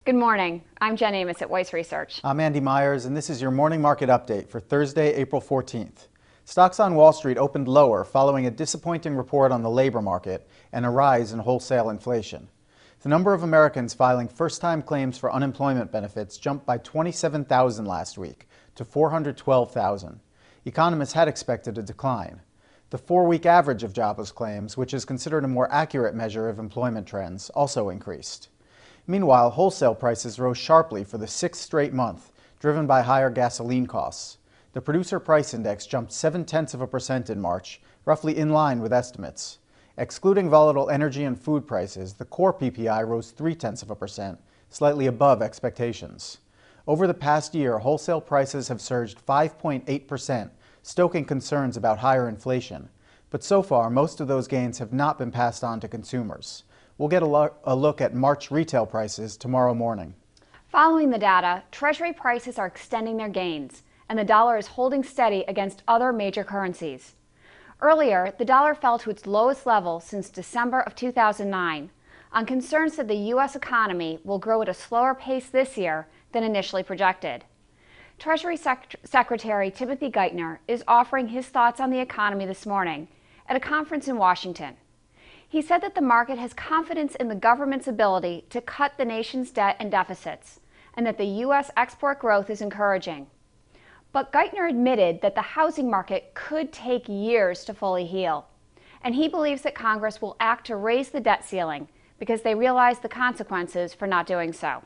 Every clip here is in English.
Good morning. I'm Jen Amos at Weiss Research. I'm Andy Myers, and this is your morning market update for Thursday, April 14th. Stocks on Wall Street opened lower following a disappointing report on the labor market and a rise in wholesale inflation. The number of Americans filing first-time claims for unemployment benefits jumped by 27,000 last week to 412,000. Economists had expected a decline. The 4-week average of jobless claims, which is considered a more accurate measure of employment trends, also increased. Meanwhile, wholesale prices rose sharply for the 6th straight month, driven by higher gasoline costs. The Producer Price Index jumped 0.7% in March, roughly in line with estimates. Excluding volatile energy and food prices, the core PPI rose 0.3%, slightly above expectations. Over the past year, wholesale prices have surged 5.8%, stoking concerns about higher inflation. But so far, most of those gains have not been passed on to consumers. We'll get a look at March retail prices tomorrow morning. Following the data, Treasury prices are extending their gains, and the dollar is holding steady against other major currencies. Earlier, the dollar fell to its lowest level since December of 2009 on concerns that the U.S. economy will grow at a slower pace this year than initially projected. Treasury Secretary Timothy Geithner is offering his thoughts on the economy this morning at a conference in Washington. He said that the market has confidence in the government's ability to cut the nation's debt and deficits, and that the U.S. export growth is encouraging. But Geithner admitted that the housing market could take years to fully heal, and he believes that Congress will act to raise the debt ceiling because they realize the consequences for not doing so.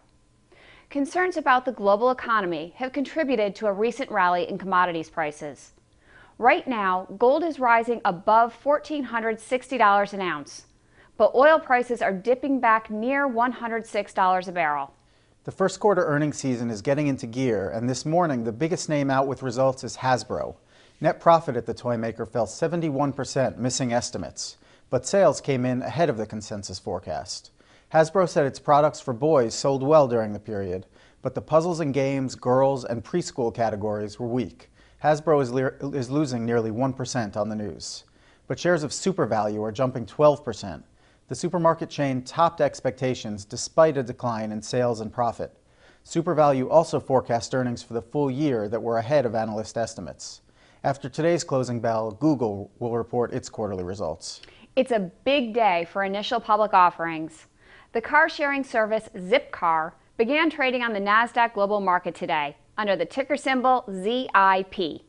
Concerns about the global economy have contributed to a recent rally in commodities prices. Right now, gold is rising above $1,460 an ounce, but oil prices are dipping back near $106 a barrel. The first quarter earnings season is getting into gear, and this morning the biggest name out with results is Hasbro. Net profit at the toy maker fell 71%, missing estimates, but sales came in ahead of the consensus forecast. Hasbro said its products for boys sold well during the period, but the puzzles and games, girls, and preschool categories were weak. Hasbro is losing nearly 1% on the news. But shares of SuperValu are jumping 12%. The supermarket chain topped expectations despite a decline in sales and profit. SuperValu also forecast earnings for the full year that were ahead of analyst estimates. After today's closing bell, Google will report its quarterly results. It's a big day for initial public offerings. The car-sharing service Zipcar began trading on the NASDAQ Global Market today under the ticker symbol ZIP.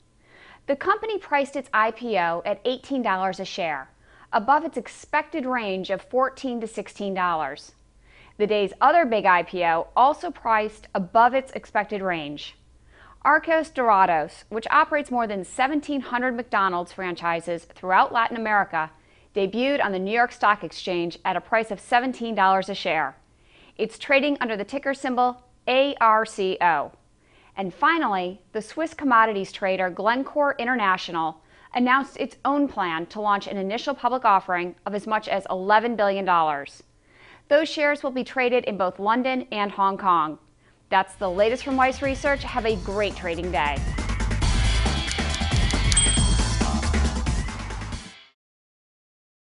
The company priced its IPO at $18 a share, above its expected range of $14 to $16. The day's other big IPO also priced above its expected range. Arcos Dorados, which operates more than 1,700 McDonald's franchises throughout Latin America, debuted on the New York Stock Exchange at a price of $17 a share. It's trading under the ticker symbol ARCO. And finally, the Swiss commodities trader Glencore International announced its own plan to launch an initial public offering of as much as $11 billion. Those shares will be traded in both London and Hong Kong. That's the latest from Weiss Research. Have a great trading day.